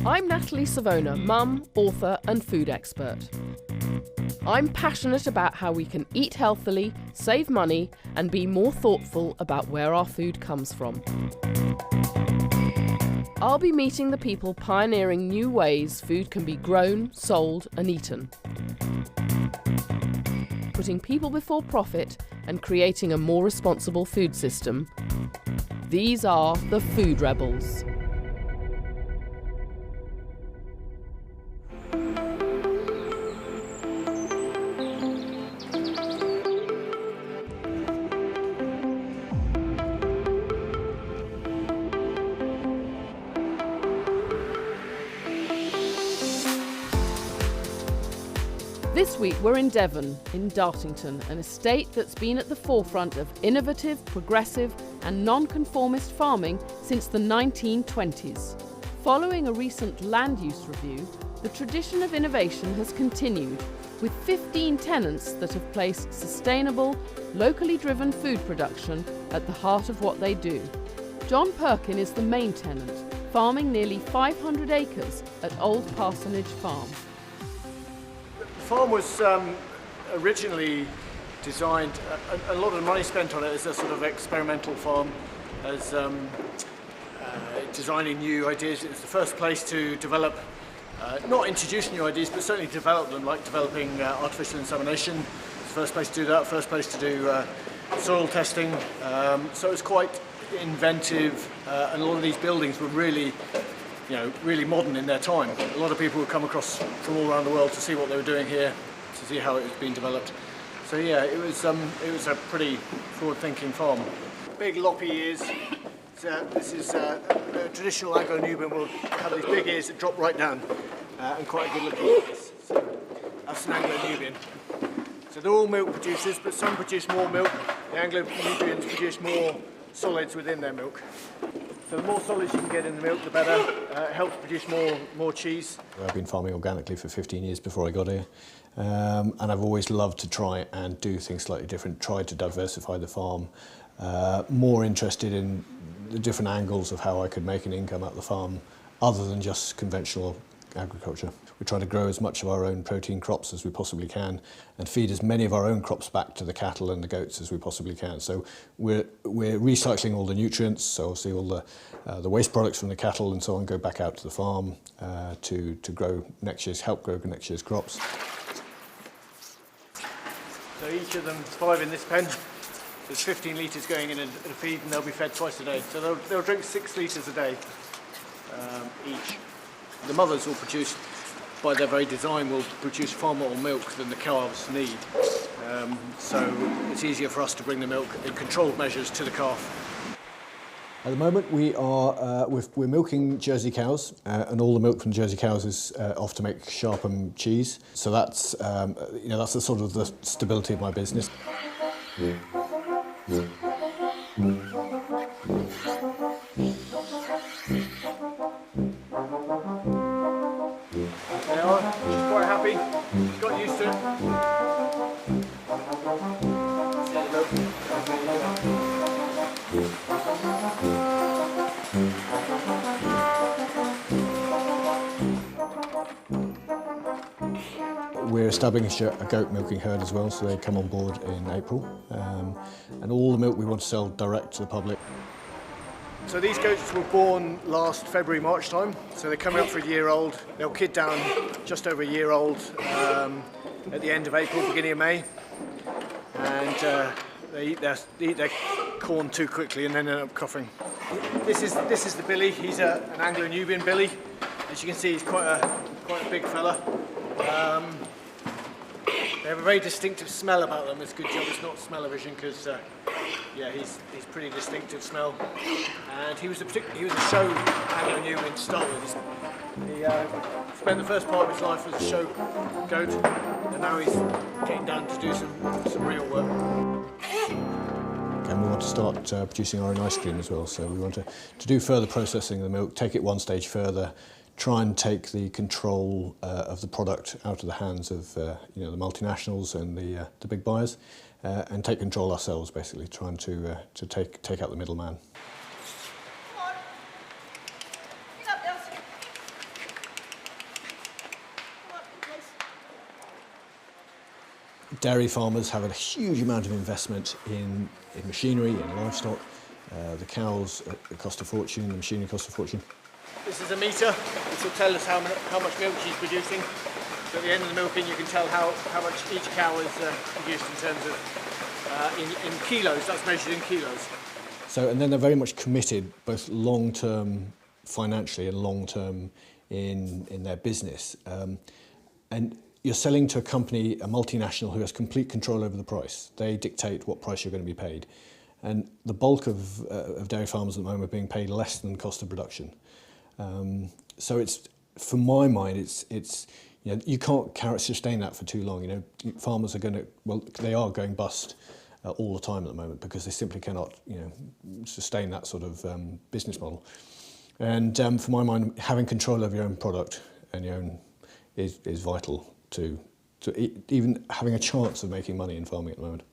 I'm Natalie Savona, mum, author and food expert. I'm passionate about how we can eat healthily, save money and be more thoughtful about where our food comes from. I'll be meeting the people pioneering new ways food can be grown, sold and eaten. Putting people before profit and creating a more responsible food system. These are the Food Rebels. This week we're in Devon, in Dartington, an estate that's been at the forefront of innovative, progressive and non-conformist farming since the 1920s. Following a recent land use review, the tradition of innovation has continued, with 15 tenants that have placed sustainable, locally driven food production at the heart of what they do. John Perkin is the main tenant, farming nearly 500 acres at Old Parsonage Farm. The farm was originally designed, a lot of the money spent on it as a sort of experimental farm, as designing new ideas. It was the first place to develop, not introduce new ideas, but certainly develop them, like developing artificial insemination. It's the first place to do that, first place to do soil testing. So it was quite inventive, and a lot of these buildings were really really modern in their time. A lot of people would come across from all around the world to see what they were doing here, to see how it was being developed. So yeah, it was a pretty forward-thinking farm. Big loppy ears. This is a traditional Anglo-Nubian will have these big ears that drop right down, and quite a good-looking face. So that's an Anglo-Nubian. So they're all milk producers, but some produce more milk. The Anglo-Nubians produce more solids within their milk. So the more solids you can get in the milk, the better. It helps produce more cheese. I've been farming organically for 15 years before I got here. And I've always loved to try and do things slightly different, try to diversify the farm. More interested in the different angles of how I could make an income at the farm, other than just conventional agriculture. We try to grow as much of our own protein crops as we possibly can and feed as many of our own crops back to the cattle and the goats as we possibly can. So we're recycling all the nutrients, so obviously all the waste products from the cattle and so on go back out to the farm to grow help grow next year's crops. So each of them, 5 in this pen. There's 15 litres going in a feed and they'll be fed twice a day. So they'll drink 6 litres a day each. The mothers will produce, by their very design, will produce far more milk than the calves need. So it's easier for us to bring the milk in controlled measures to the calf. At the moment we're milking Jersey cows, and all the milk from Jersey cows is off to make Sharpham cheese. So that's that's the sort of the stability of my business. She's quite happy. She's got used to it. We're establishing a goat milking herd as well, so they come on board in April. And all the milk we want to sell direct to the public. So these goats were born last February, March time, so they're coming up for a year old. They'll kid down just over a year old at the end of April, beginning of May. And they eat their corn too quickly and then end up coughing. This is the billy. He's an Anglo-Nubian billy. As you can see, he's quite a big fella. They have a very distinctive smell about them. It's a good job it's not smell-o-vision because he's pretty distinctive smell. And he was a show Anglo-Nubian to start with. He spent the first part of his life as a show goat, and now he's getting down to do some real work. And we want to start producing our own ice cream as well, so we want to do further processing of the milk, take it one stage further, try and take the control of the product out of the hands of the multinationals and the big buyers, and take control ourselves, basically, trying to take out the middleman. Dairy farmers have a huge amount of investment in machinery, in livestock. The cows cost a fortune, the machinery costs a fortune. This is a metre. This will tell us how much milk she's producing. So at the end of the milking, you can tell how much each cow is produced in terms of in kilos. That's measured in kilos. So, and then they're very much committed, both long-term financially and long-term in their business. And you're selling to a company, a multinational, who has complete control over the price. They dictate what price you're going to be paid. And the bulk of dairy farmers at the moment are being paid less than cost of production. So it's, for my mind, it's you know, you can't sustain that for too long. You know, farmers are going to, well, they are going bust all the time at the moment because they simply cannot, you know, sustain that sort of business model. And for my mind, having control over your own product and your own is vital to even having a chance of making money in farming at the moment.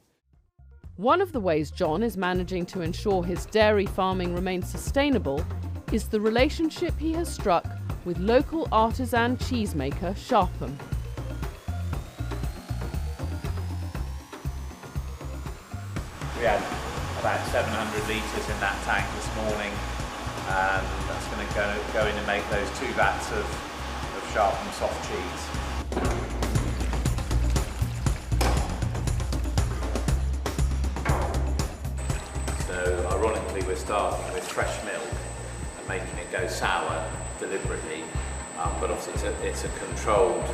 One of the ways John is managing to ensure his dairy farming remains sustainable is the relationship he has struck with local artisan cheesemaker Sharpham. We had about 700 litres in that tank this morning, and that's going to go in and make those 2 vats of Sharpham soft cheese. So ironically, we're starting with fresh milk and making it go sour deliberately, but obviously it's a controlled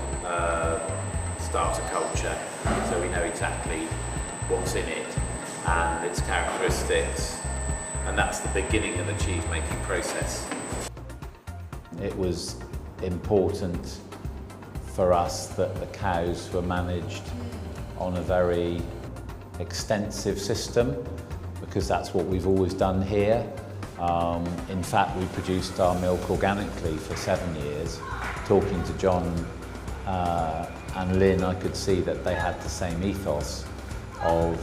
starter culture, so we know exactly what's in it and its characteristics, and that's the beginning of the cheese making process. It was important for us that the cows were managed on a very extensive system, because that's what we've always done here. In fact, we produced our milk organically for 7 years. Talking to John and Lynn, I could see that they had the same ethos of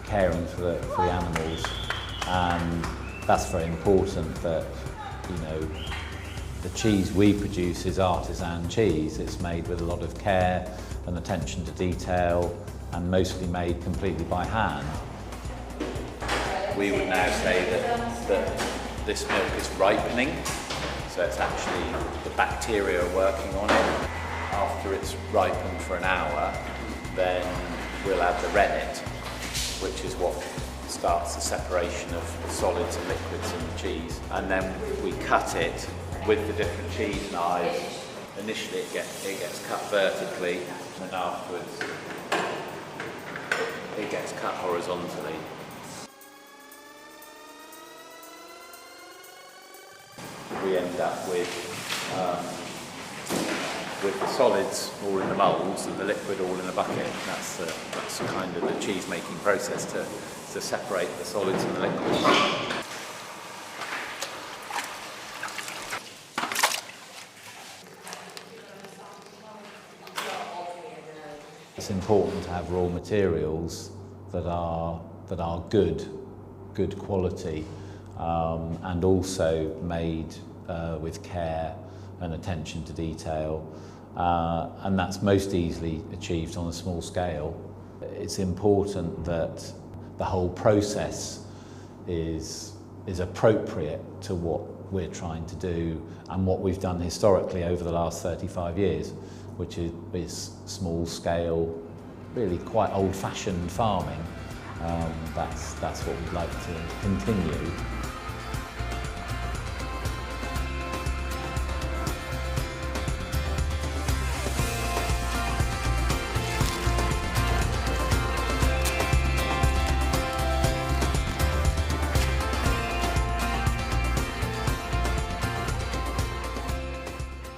caring for the animals, and that's very important that, you know, the cheese we produce is artisan cheese. It's made with a lot of care and attention to detail, and mostly made completely by hand. We would now say that this milk is ripening, so it's actually the bacteria are working on it. After it's ripened for an hour, then we'll add the rennet, which is what starts the separation of solids and liquids in the cheese. And then we cut it with the different cheese knives. Initially it gets cut vertically, and afterwards it gets cut horizontally. We end up with the solids all in the moulds and the liquid all in a bucket. That's kind of the cheese making process to separate the solids and the liquids. It's important to have raw materials that are good quality, and also made with care and attention to detail, and that's most easily achieved on a small scale. It's important that the whole process is appropriate to what we're trying to do and what we've done historically over the last 35 years, which is small scale, really quite old-fashioned farming. That's what we'd like to continue.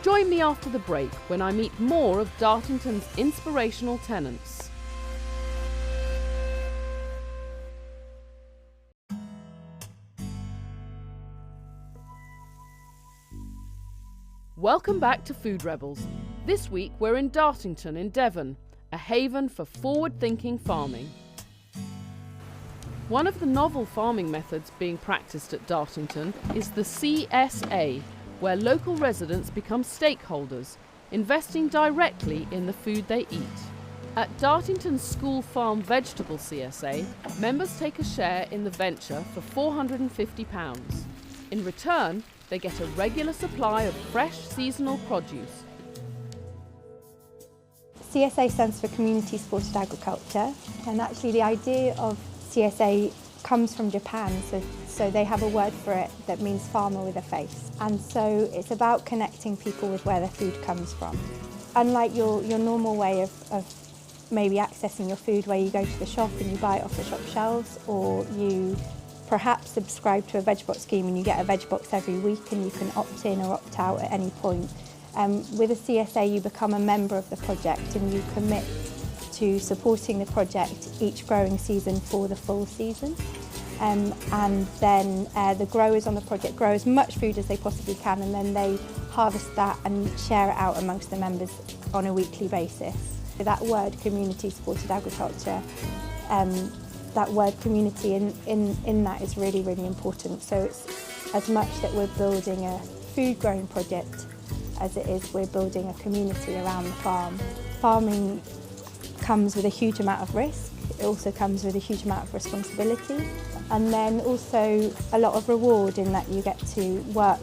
Join me after the break when I meet more of Dartington's inspirational tenants. Welcome back to Food Rebels. This week we're in Dartington in Devon, a haven for forward-thinking farming. One of the novel farming methods being practiced at Dartington is the CSA, where local residents become stakeholders, investing directly in the food they eat. At Dartington's School Farm Vegetable CSA, members take a share in the venture for £450. In return, they get a regular supply of fresh seasonal produce. CSA stands for Community Supported Agriculture, and actually the idea of CSA comes from Japan, so they have a word for it that means farmer with a face. And so it's about connecting people with where their food comes from. Unlike your normal way of maybe accessing your food, where you go to the shop and you buy it off the shop shelves, or you perhaps subscribe to a veg box scheme and you get a veg box every week and you can opt in or opt out at any point. With a CSA you become a member of the project and you commit to supporting the project each growing season for the full season. And then the growers on the project grow as much food as they possibly can, and then they harvest that and share it out amongst the members on a weekly basis. That word, community supported agriculture, that word community in that is really, really important. So it's as much that we're building a food growing project as it is we're building a community around the farm. Farming comes with a huge amount of risk. It also comes with a huge amount of responsibility, and then also a lot of reward in that you get to work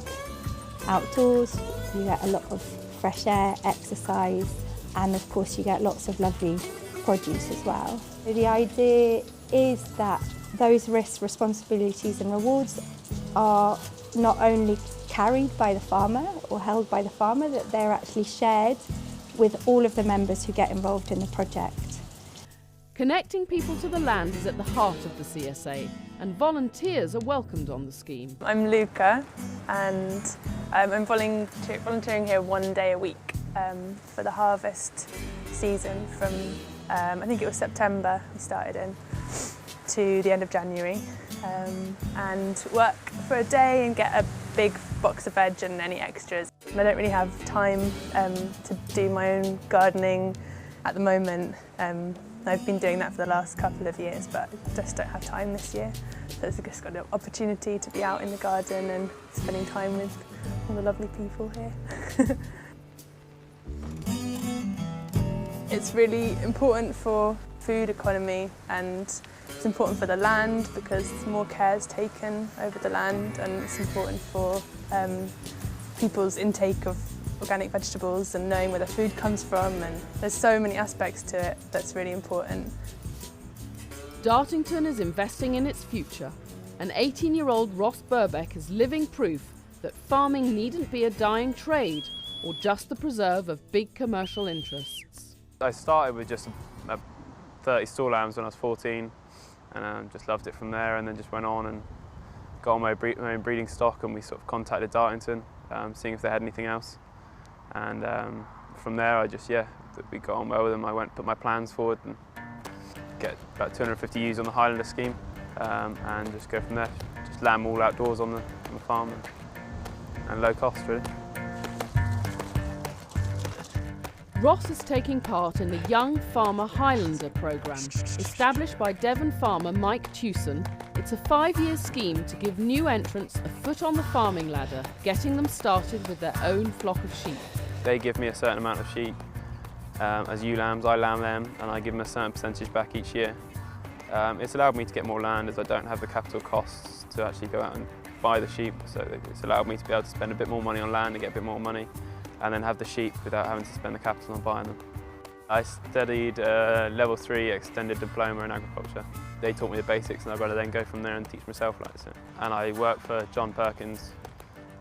outdoors, you get a lot of fresh air, exercise, and of course you get lots of lovely produce as well. So the idea is that those risks, responsibilities and rewards are not only carried by the farmer or held by the farmer, that they're actually shared with all of the members who get involved in the project. Connecting people to the land is at the heart of the CSA, and volunteers are welcomed on the scheme. I'm Luca, and I'm volunteering here 1 day a week for the harvest season from, I think it was September we started in, to the end of January, and work for a day and get a big box of veg and any extras. I don't really have time to do my own gardening at the moment. I've been doing that for the last couple of years, but I just don't have time this year. So it's just got an opportunity to be out in the garden and spending time with all the lovely people here. It's really important for food economy, and it's important for the land because more care is taken over the land, and it's important for people's intake of organic vegetables and knowing where the food comes from, and there's so many aspects to it that's really important. Dartington is investing in its future, and 18-year-old Ross Burbeck is living proof that farming needn't be a dying trade or just the preserve of big commercial interests. I started with just 30 stall lambs when I was 14, and just loved it from there, and then just went on and got on my own breeding stock, and we sort of contacted Dartington, seeing if they had anything else. And from there, we got on well with them. I went, put my plans forward and get about 250 ewes on the Highlander scheme, and just go from there. Just lamb all outdoors on the farm, and low cost really. Ross is taking part in the Young Farmer Highlander programme. Established by Devon farmer Mike Tewson, it's a 5-year scheme to give new entrants a foot on the farming ladder, getting them started with their own flock of sheep. They give me a certain amount of sheep as ewe lambs. I lamb them, and I give them a certain percentage back each year. It's allowed me to get more land, as I don't have the capital costs to actually go out and buy the sheep, so it's allowed me to be able to spend a bit more money on land and get a bit more money, and then have the sheep without having to spend the capital on buying them. I studied level 3 extended diploma in agriculture. They taught me the basics, and I'd rather then go from there and teach myself like this. And I work for John Perkins,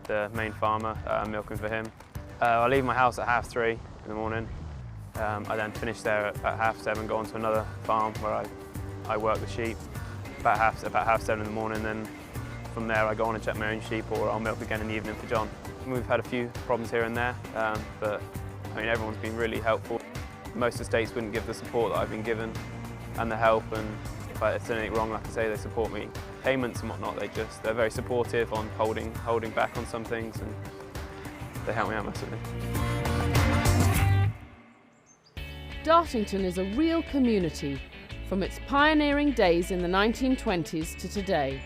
the main farmer, milking for him. I leave my house at 3:30 in the morning. I then finish there at 7:30, go on to another farm where I work the sheep about 7:30 in the morning. Then from there I go on and check my own sheep, or I'll milk again in the evening for John. We've had a few problems here and there, but I mean, everyone's been really helpful. Most estates wouldn't give the support that I've been given and the help, and if there's anything wrong, like I say, they support me. Payments and whatnot, they're very supportive on holding back on some things, and they help me out massively. Dartington is a real community, from its pioneering days in the 1920s to today.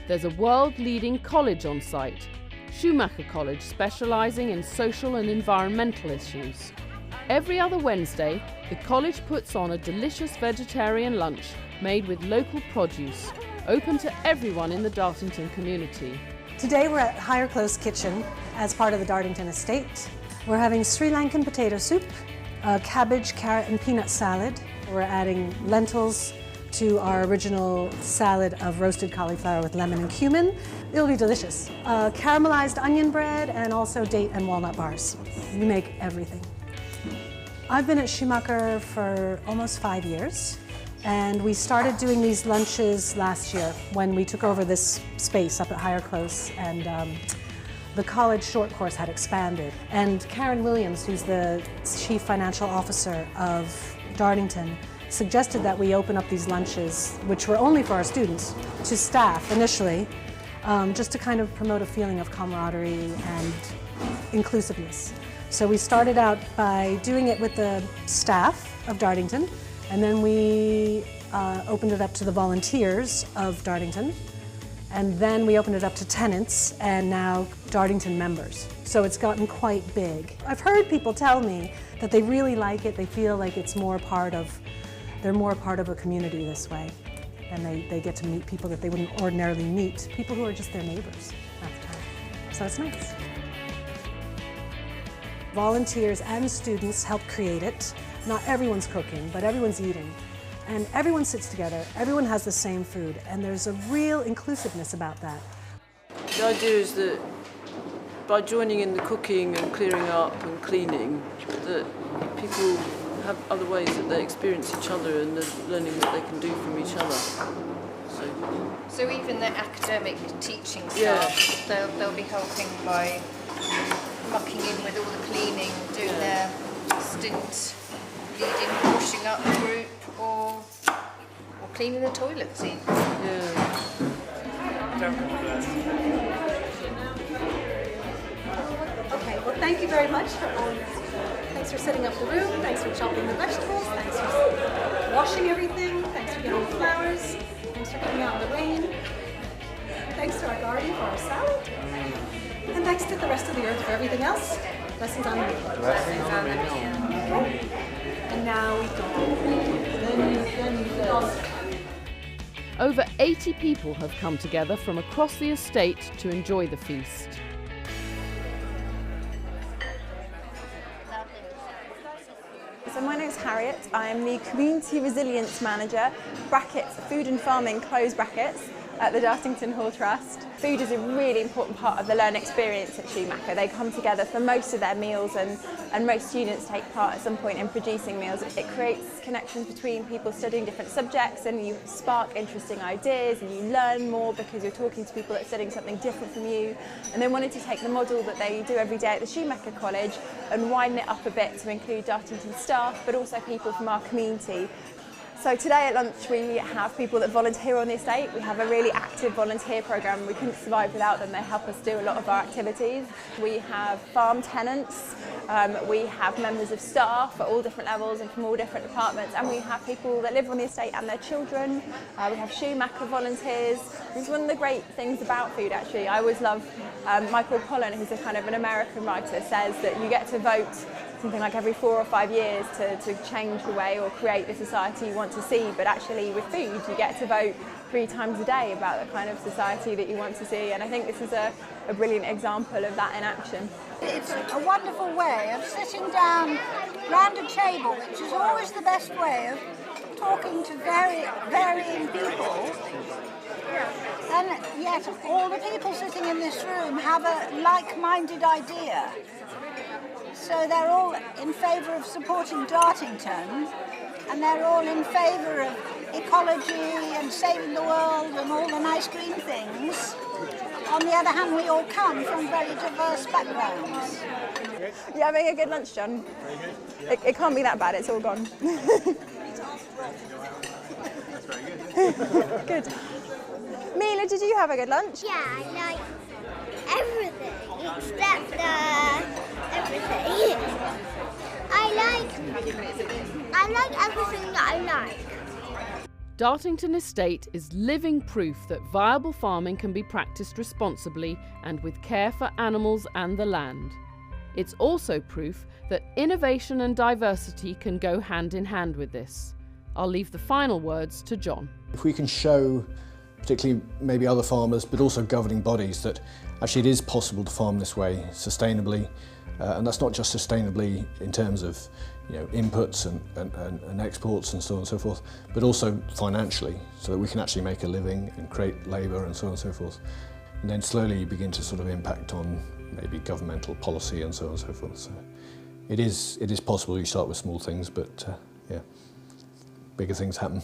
There's a world-leading college on site, Schumacher College, specialising in social and environmental issues. Every other Wednesday, the college puts on a delicious vegetarian lunch made with local produce, open to everyone in the Dartington community. Today we're at Higher Close Kitchen as part of the Dartington estate. We're having Sri Lankan potato soup, a cabbage, carrot and peanut salad. We're adding lentils to our original salad of roasted cauliflower with lemon and cumin. It'll be delicious. Caramelized onion bread and also date and walnut bars. We make everything. I've been at Schumacher for almost 5 years, and we started doing these lunches last year when we took over this space up at Higher Close, and the college short course had expanded. And Karen Williams, who's the Chief Financial Officer of Dartington, suggested that we open up these lunches, which were only for our students, to staff initially, just to kind of promote a feeling of camaraderie and inclusiveness. So we started out by doing it with the staff of Dartington, and then we opened it up to the volunteers of Dartington, and then we opened it up to tenants and now Dartington members. So it's gotten quite big. I've heard people tell me that they really like it, they feel like it's more part of, they're more part of a community this way, and they get to meet people that they wouldn't ordinarily meet, people who are just their neighbors at the time. So it's nice. Volunteers and students help create it. Not everyone's cooking, but everyone's eating. And everyone sits together, everyone has the same food, and there's a real inclusiveness about that. The idea is that by joining in the cooking and clearing up and cleaning, that people have other ways that they experience each other and the learning that they can do from each other. So even the academic teaching staff, they'll be helping by mucking in with all the cleaning, doing their stint, leading, washing up the group, or cleaning the toilets even. Okay, well thank you very much. Thanks for setting up the room, thanks for chopping the vegetables, thanks for washing everything, thanks for getting the flowers, thanks for coming out in the rain, thanks to our garden for our salad, and thanks to the rest of the earth for everything else. Blessings on me. Blessings on me. Okay. And now we go. Over 80 people have come together from across the estate to enjoy the feast. So my name is Harriet. I'm the Community Resilience Manager, brackets, Food and Farming, close brackets, at the Dartington Hall Trust. Food is a really important part of the learning experience at Schumacher. They come together for most of their meals, and most students take part at some point in producing meals. It creates connections between people studying different subjects, and you spark interesting ideas and you learn more because you're talking to people that are studying something different from you. And they wanted to take the model that they do every day at the Schumacher College and widen it up a bit to include Dartington staff, but also people from our community. So today at lunch we have people that volunteer on the estate. We have a really active volunteer programme. We couldn't survive without them. They help us do a lot of our activities. We have farm tenants, we have members of staff at all different levels and from all different departments, and we have people that live on the estate and their children. We have Schumacher volunteers. It's one of the great things about food actually. I always love Michael Pollan, who's a kind of an American writer, says that you get to vote something like every 4 or 5 years to change the way or create the society you want to see, but actually with food you get to vote 3 times a day about the kind of society that you want to see, and I think this is a brilliant example of that in action. It's a wonderful way of sitting down round a table, which is always the best way of talking to varying people, and yet all the people sitting in this room have a like-minded idea. So they're all in favour of supporting Dartington, and they're all in favour of ecology and saving the world and all the nice green things. On the other hand, we all come from very diverse backgrounds. You having a good lunch, John? Very good. It can't be that bad, it's all gone. Good. Mila, did you have a good lunch? Yeah, I like everything except everything. I like everything that I like. Dartington Estate is living proof that viable farming can be practiced responsibly and with care for animals and the land. It's also proof that innovation and diversity can go hand in hand with this. I'll leave the final words to John. If we can show, particularly maybe other farmers, but also governing bodies, that actually it is possible to farm this way sustainably, and that's not just sustainably in terms of inputs and exports and so on and so forth, but also financially, so that we can actually make a living and create labour and so on and so forth. And then slowly you begin to sort of impact on maybe governmental policy and so on and so forth. So it is possible. You start with small things, but yeah, bigger things happen.